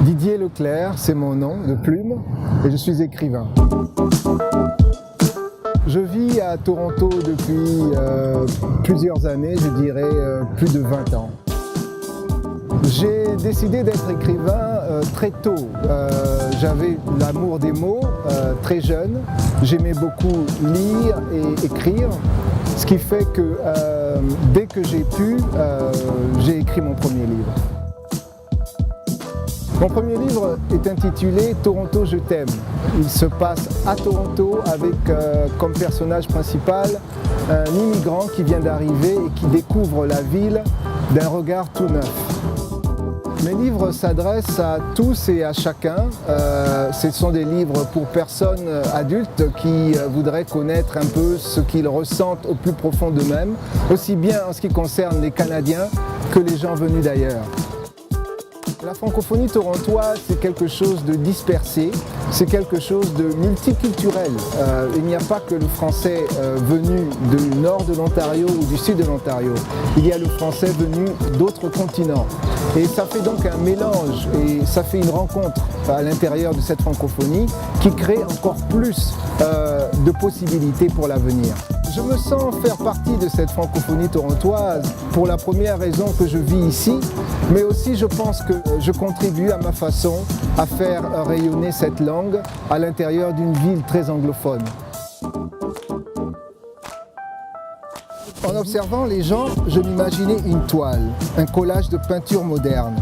Didier Leclerc, c'est mon nom de plume et je suis écrivain. Je vis à Toronto depuis plusieurs années, je dirais plus de 20 ans. J'ai décidé d'être écrivain très tôt. J'avais l'amour des mots très jeune. J'aimais beaucoup lire et écrire, ce qui fait que dès que j'ai pu, j'ai écrit mon premier livre. Mon premier livre est intitulé « Toronto, je t'aime ». Il se passe à Toronto avec comme personnage principal un immigrant qui vient d'arriver et qui découvre la ville d'un regard tout neuf. Mes livres s'adressent à tous et à chacun. Ce sont des livres pour personnes adultes qui voudraient connaître un peu ce qu'ils ressentent au plus profond d'eux-mêmes, aussi bien en ce qui concerne les Canadiens que les gens venus d'ailleurs. La francophonie torontoise, c'est quelque chose de dispersé, c'est quelque chose de multiculturel. Il n'y a pas que le français venu du nord de l'Ontario ou du sud de l'Ontario. Il y a le français venu d'autres continents. Et ça fait donc un mélange et ça fait une rencontre à l'intérieur de cette francophonie qui crée encore plus de possibilités pour l'avenir. Je me sens faire partie de cette francophonie torontoise pour la première raison que je vis ici, mais aussi je pense que je contribue à ma façon à faire rayonner cette langue à l'intérieur d'une ville très anglophone. En observant les gens, je m'imaginais une toile, un collage de peinture moderne.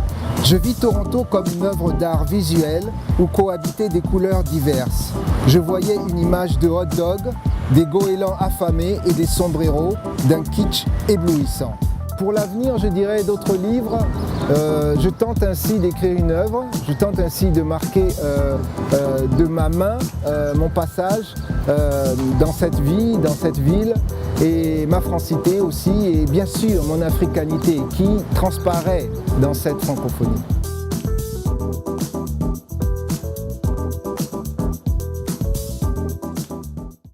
Je vis Toronto comme une œuvre d'art visuel où cohabitaient des couleurs diverses. Je voyais une image de hot dog, des goélands affamés et des sombreros, d'un kitsch éblouissant. Pour l'avenir, je dirais d'autres livres. Je tente ainsi d'écrire une œuvre, je tente ainsi de marquer de ma main mon passage dans cette vie, dans cette ville, et ma francité aussi, et bien sûr mon africanité qui transparaît dans cette francophonie.